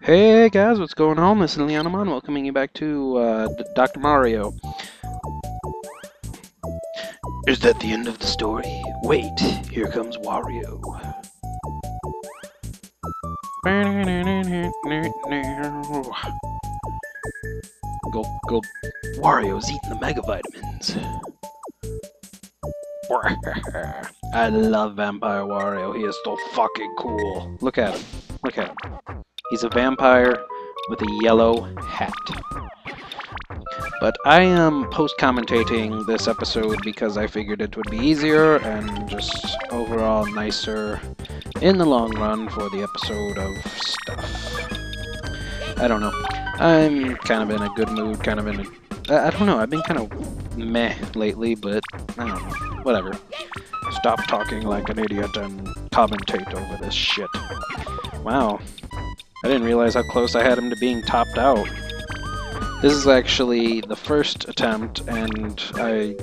Hey guys, what's going on? This is Leonomonn, welcoming you back to Dr. Mario. Is that the end of the story? Wait, here comes Wario. Go, Wario's eating the Mega Vitamins. I love Vampire Wario, he is so fucking cool. Look at him, look at him. He's a vampire with a yellow hat. But I am post-commentating this episode because I figured it would be easier and just overall nicer in the long run for the episode of stuff. I don't know. I'm kind of in a good mood, kind of in a... I don't know, I've been kind of meh lately, but I don't know. Whatever. Stop talking like an idiot and commentate over this shit. Wow. I didn't realize how close I had him to being topped out. This is actually the first attempt, and I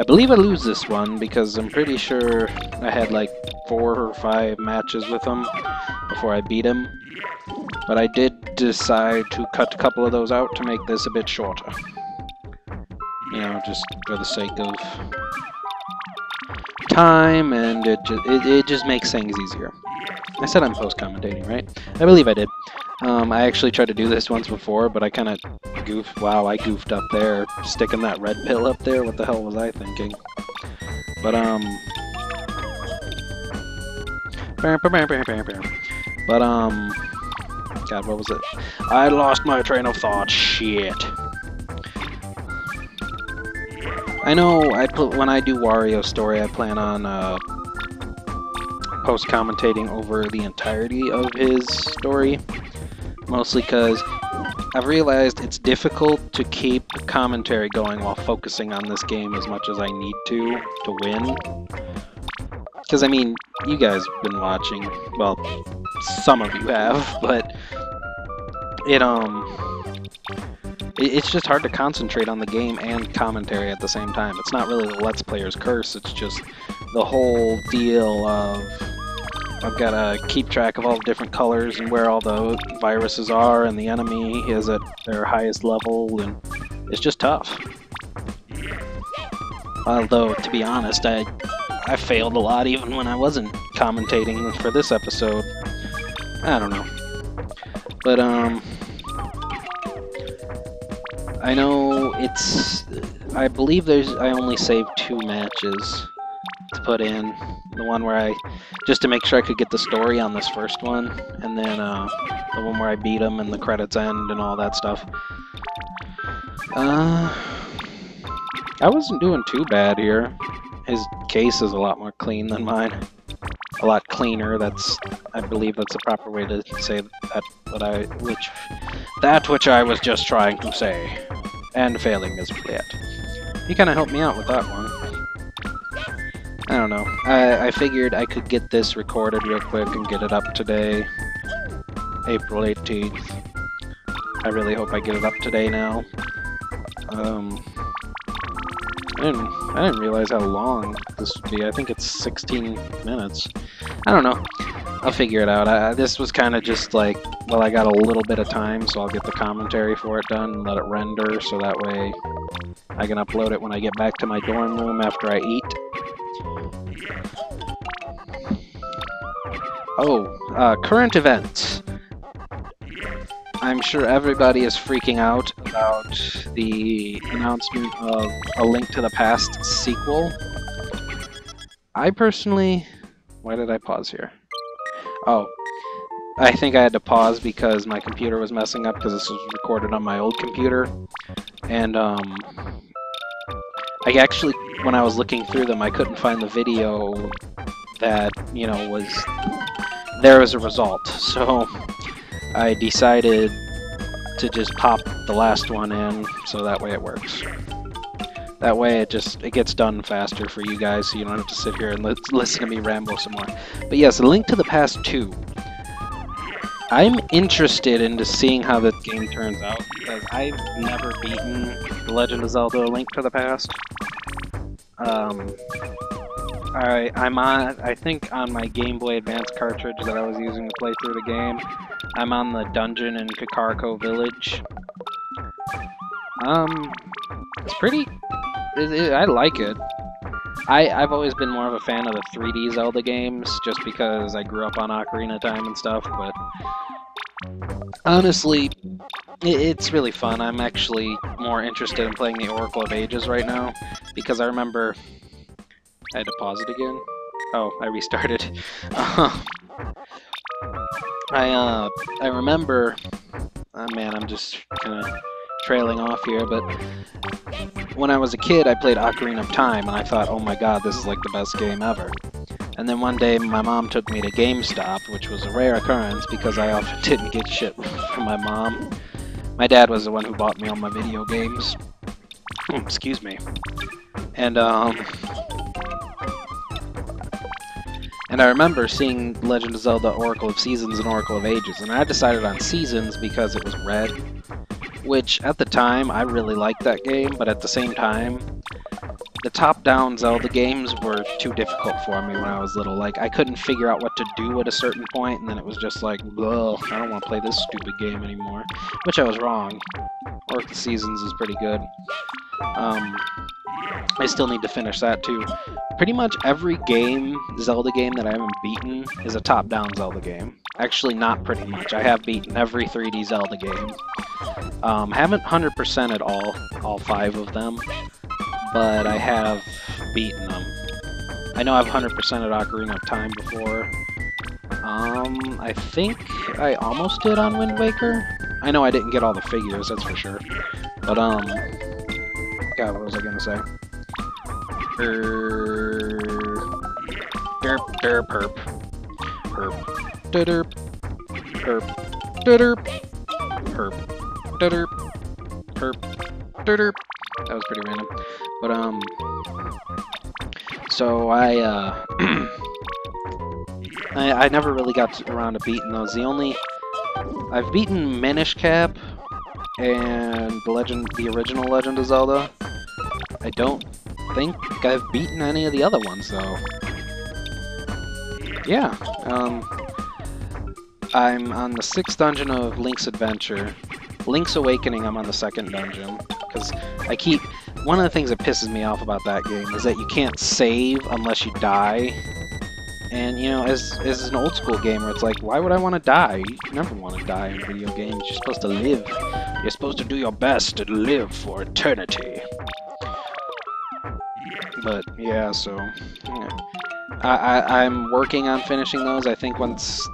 believe I lose this one because I'm pretty sure I had like 4 or 5 matches with him before I beat him. But I did decide to cut a couple of those out to make this a bit shorter. You know, just for the sake of time, and it just makes things easier. I said I'm post-commentating, right? I believe I did. I actually tried to do this once before, but I kind of goofed. Wow, I goofed up there, sticking that red pill up there. What the hell was I thinking? But, God, what was it? I lost my train of thought. Shit. I know when I do Wario story, I plan on, post-commentating over the entirety of his story, mostly because I've realized it's difficult to keep commentary going while focusing on this game as much as I need to win. Because, I mean, you guys have been watching, well, some of you have, but it's just hard to concentrate on the game and commentary at the same time. It's not really the Let's Player's curse, it's just the whole deal of I've got to keep track of all the different colors and where all the viruses are, and the enemy is at their highest level, and it's just tough. Although, to be honest, I failed a lot even when I wasn't commentating for this episode. I don't know. But, I know I believe I only saved 2 matches to put in. The one where just to make sure I could get the story on this first one, and then the one where I beat him and the credits end and all that stuff. I wasn't doing too bad here. His case is a lot more clean than mine. A lot cleaner, I believe that's the proper way to say that which I was just trying to say, and failing miserably at. He kind of helped me out with that one. I don't know. I figured I could get this recorded real quick and get it up today, April 18th. I really hope I get it up today now. I didn't realize how long this would be. I think it's 16 minutes. I don't know. I'll figure it out. This was kind of just like, well, I got a little bit of time, so I'll get the commentary for it done and let it render, so that way I can upload it when I get back to my dorm room after I eat. Oh, current events. I'm sure everybody is freaking out about the announcement of A Link to the Past sequel. I personally... Why did I pause here? Oh, I think I had to pause because my computer was messing up because this was recorded on my old computer. And, I actually, when I was looking through them, I couldn't find the video that, you know, was there as a result. So I decided to just pop the last one in, so that way it works. That way it gets done faster for you guys, so you don't have to sit here and listen to me ramble some more. But yes, A Link to the Past 2. I'm interested into seeing how this game turns out, because I've never beaten The Legend of Zelda: A Link to the Past. I'm on, I think on my Game Boy Advance cartridge that I was using to play through the game, I'm on the dungeon in Kakariko Village. It's pretty, I like it. I've always been more of a fan of the 3D Zelda games, just because I grew up on Ocarina of Time and stuff, but honestly, it's really fun. I'm actually more interested in playing the Oracle of Ages right now, because I remember... I had to pause it again? Oh, I restarted. I remember... Oh man, I'm just kind of trailing off here, but when I was a kid, I played Ocarina of Time, and I thought, oh my god, this is like the best game ever. And then one day, my mom took me to GameStop, which was a rare occurrence, because I often didn't get shit from my mom. My dad was the one who bought me all my video games. Excuse me. And I remember seeing Legend of Zelda Oracle of Seasons and Oracle of Ages, and I decided on Seasons because it was red, which at the time I really liked that game, but at the same time, the top-down Zelda games were too difficult for me when I was little. Like, I couldn't figure out what to do at a certain point, and then it was just like, ugh, I don't want to play this stupid game anymore. Which I was wrong. Oracle of Seasons is pretty good. I still need to finish that too. Pretty much every game, Zelda game that I haven't beaten is a top-down Zelda game. Actually, not pretty much. I have beaten every 3D Zelda game. Haven't 100%ed all 5 of them, but I have beaten them. I know I've 100%ed Ocarina of Time before. I think I almost did on Wind Waker. I know I didn't get all the figures, that's for sure. But, God, what was I gonna say? Derp, derp, herp. Herp. Derp. Herp. Derp. Herp. Derp. Herp. Derp. That was pretty random. But, so I never really got around to beating those. I've beaten Minish Cap and the original Legend of Zelda. I don't think I've beaten any of the other ones, though. Yeah, I'm on the 6th dungeon of Link's Adventure. Link's Awakening, I'm on the 2nd dungeon, because one of the things that pisses me off about that game is that you can't save unless you die. And, you know, as an old school gamer, it's like, why would I want to die? You never want to die in video games. You're supposed to live. You're supposed to do your best to live for eternity. But, yeah, so... Yeah. I'm working on finishing those. I think once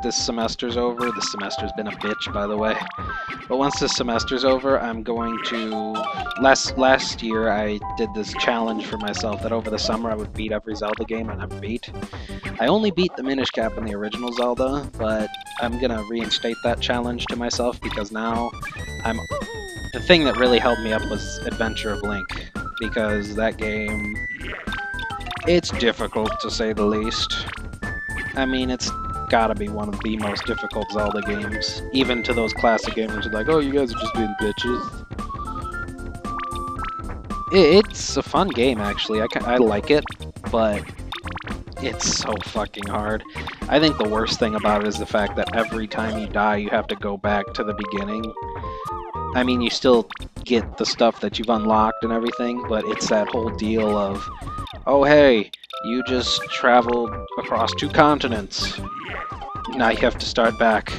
this semester's over... This semester's been a bitch, by the way. But once this semester's over, I'm going to... Last year, I did this challenge for myself that over the summer I would beat every Zelda game I never beat. I only beat the Minish Cap in the original Zelda, but I'm gonna reinstate that challenge to myself because now the thing that really held me up was Adventure of Link, because that game... It's difficult, to say the least. I mean, it's gotta be one of the most difficult Zelda games. Even to those classic gamers who are like, oh, you guys are just being bitches. It's a fun game, actually. I like it, but it's so fucking hard. I think the worst thing about it is the fact that every time you die, you have to go back to the beginning. I mean, you still get the stuff that you've unlocked and everything, but it's that whole deal of, oh hey, you just traveled across 2 continents. Now you have to start back,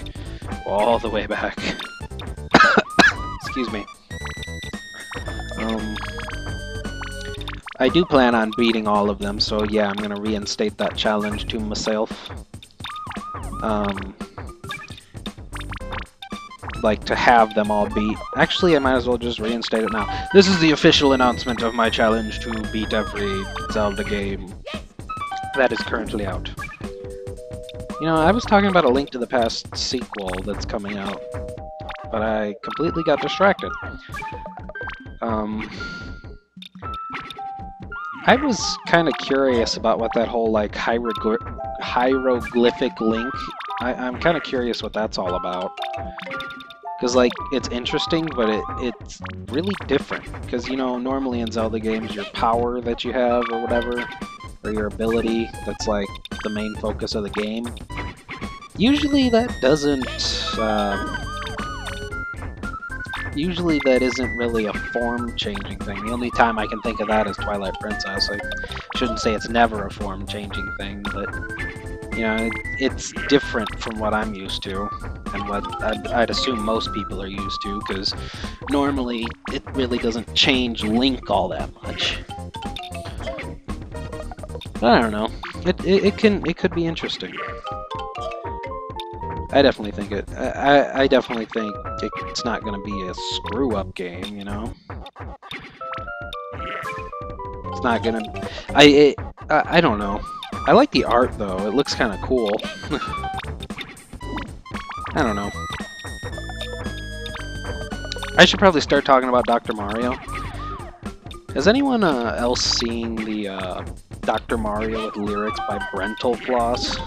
all the way back. Excuse me. I do plan on beating all of them, so yeah, I'm gonna reinstate that challenge to myself. Like, to have them all beat. Actually, I might as well just reinstate it now. This is the official announcement of my challenge to beat every Zelda game that is currently out. You know, I was talking about a Link to the Past sequel that's coming out, but I completely got distracted. I was kind of curious about what that whole, like, hieroglyphic Link... I'm kind of curious what that's all about. Because, like, it's interesting, but it's really different. Because, you know, normally in Zelda games, your power that you have or whatever, for your ability. That's like the main focus of the game. Usually that doesn't... usually that isn't really a form-changing thing. The only time I can think of that is Twilight Princess. I shouldn't say it's never a form-changing thing, but, you know, it's different from what I'm used to, and what I'd assume most people are used to, because normally it really doesn't change Link all that much. But I don't know. It could be interesting. I definitely think I definitely think it's not going to be a screw-up game, you know? It's not going to... I don't know. I like the art, though. It looks kind of cool. I don't know. I should probably start talking about Dr. Mario. Has anyone else seen the Dr. Mario with lyrics by Brental Floss?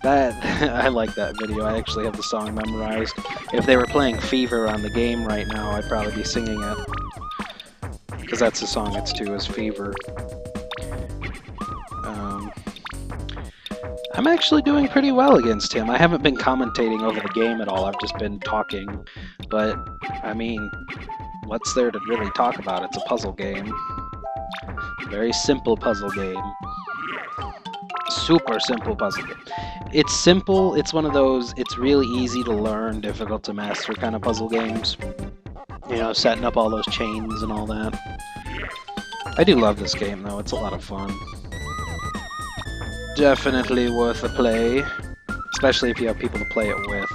That I like that video. I actually have the song memorized. If they were playing Fever on the game right now, I'd probably be singing it. Because that's the song it's to, is Fever. I'm actually doing pretty well against him. I haven't been commentating over the game at all. I've just been talking. But, I mean, what's there to really talk about? It's a puzzle game. Very simple puzzle game. Super simple puzzle game. It's simple, it's one of those, it's really easy to learn, difficult to master kind of puzzle games. You know, setting up all those chains and all that. I do love this game though, it's a lot of fun. Definitely worth a play, especially if you have people to play it with.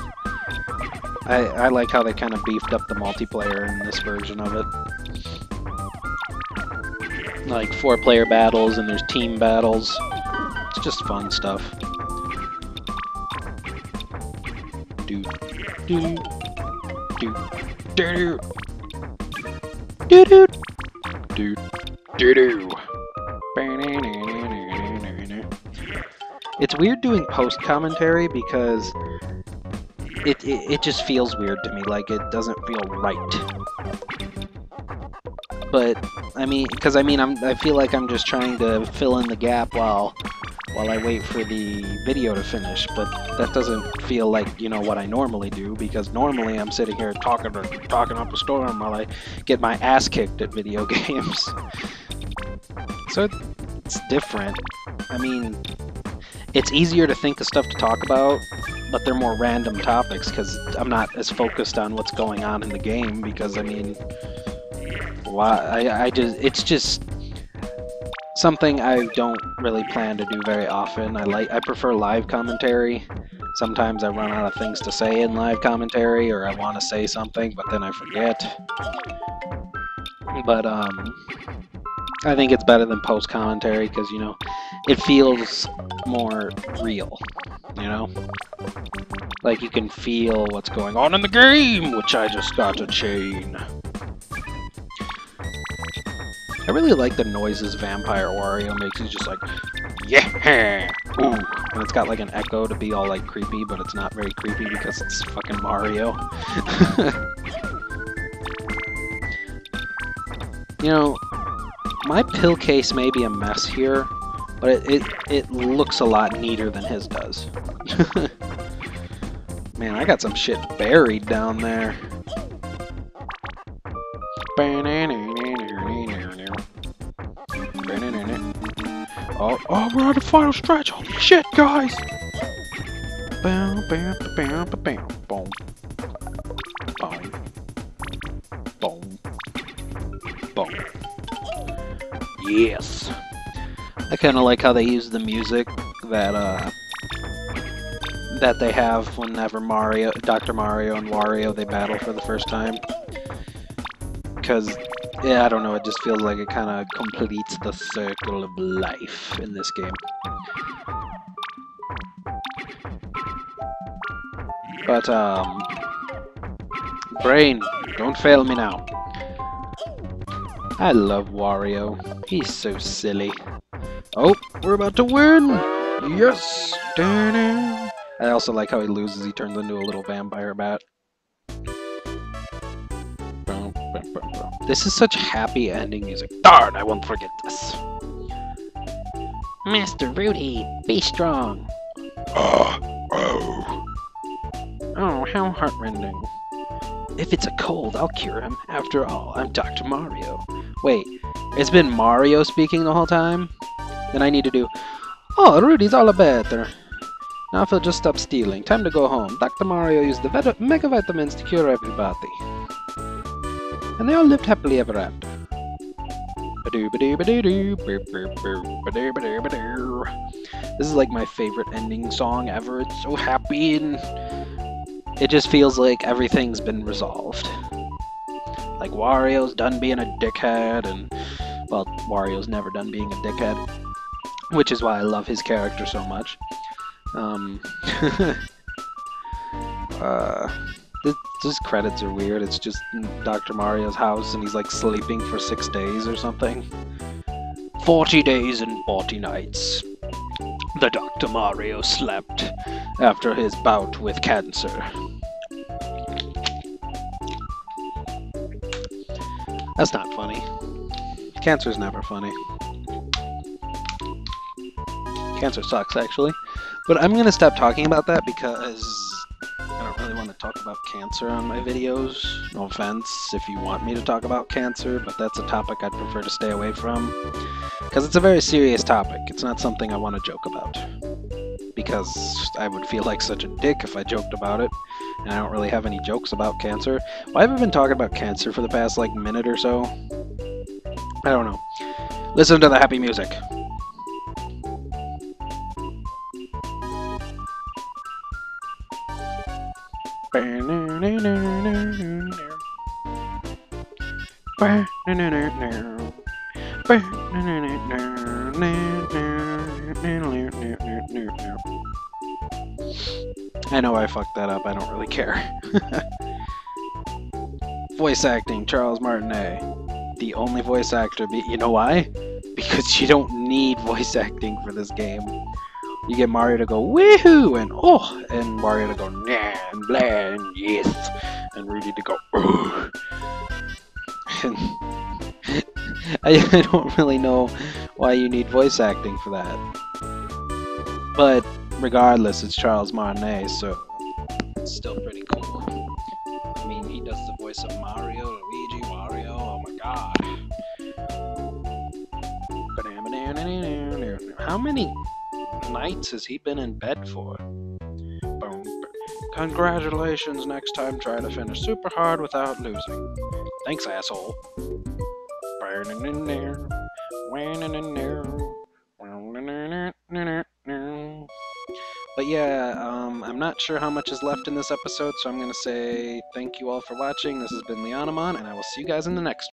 I like how they kind of beefed up the multiplayer in this version of it. Like 4-player battles and there's team battles. It's just fun stuff. Do do do do do do do do do. It's weird doing post-commentary because it just feels weird to me, like it doesn't feel right. But I mean, because I feel like I'm just trying to fill in the gap while I wait for the video to finish, but that doesn't feel like, you know, what I normally do, because normally I'm sitting here talking up a storm while I get my ass kicked at video games. So it's different. I mean, it's easier to think of stuff to talk about, but they're more random topics, because I'm not as focused on what's going on in the game, because, I mean, it's just something I don't really plan to do very often. I prefer live commentary. Sometimes I run out of things to say in live commentary, or I want to say something, but then I forget. But, I think it's better than post-commentary, because, you know, it feels more real, you know? Like, you can feel what's going on in the game, which I just got a chain. I really like the noises Vampire Wario makes. He's just like, yeah, ooh. And it's got like an echo to be all like creepy, but it's not very creepy because it's fucking Mario. You know, my pill case may be a mess here, but it looks a lot neater than his does. Man, I got some shit buried down there. Oh, we're on the final stretch. Holy shit, guys! Boom, boom, boom, boom, boom, boom, boom, boom. Yes. I kind of like how they use the music that they have whenever Dr. Mario and Wario, they battle for the first time. Because, yeah, I don't know, it just feels like it kind of completes the circle of life in this game. But, brain, don't fail me now. I love Wario. He's so silly. Oh, we're about to win! Yes! I also like how he loses, he turns into a little vampire bat. This is such happy ending music. Darn, I won't forget this. Master Rudy, be strong. Oh. Oh, how heartrending. If it's a cold, I'll cure him. After all, I'm Dr. Mario. Wait, it's been Mario speaking the whole time? Then I need to do, oh, Rudy's all better. Now if he'll just stop stealing. Time to go home. Dr. Mario used the mega vitamins to cure everybody. And they all lived happily ever after. This is like my favorite ending song ever. It's so happy and it just feels like everything's been resolved. Like Wario's done being a dickhead and, well, Wario's never done being a dickhead. Which is why I love his character so much. This credits are weird. It's just Dr. Mario's house and he's like sleeping for 6 days or something. 40 days and 40 nights. The Dr. Mario slept after his bout with cancer. That's not funny. Cancer's never funny. Cancer sucks, actually. But I'm gonna stop talking about that because I don't really want to talk about cancer on my videos. No offense if you want me to talk about cancer, but that's a topic I'd prefer to stay away from. Because it's a very serious topic. It's not something I want to joke about. Because I would feel like such a dick if I joked about it. And I don't really have any jokes about cancer. Why have I been talking about cancer for the past, like, minute or so? I don't know. Listen to the happy music. I know I fucked that up, I don't really care. Voice acting, Charles Martinet. The only voice actor, you know why? Because you don't need voice acting for this game. You get Mario to go woohoo and oh, and Mario to go nah and blah and yes, and Rudy to go ugh. And I don't really know why you need voice acting for that. But regardless, it's Charles Martinet, so it's still pretty cool. I mean, he does the voice of Mario, Luigi, Wario. Oh my god! How many nights has he been in bed for? Boom. Congratulations, next time try to finish super hard without losing. Thanks, asshole. But yeah, I'm not sure how much is left in this episode, so I'm going to say thank you all for watching. This has been Leonomonn, and I will see you guys in the next one.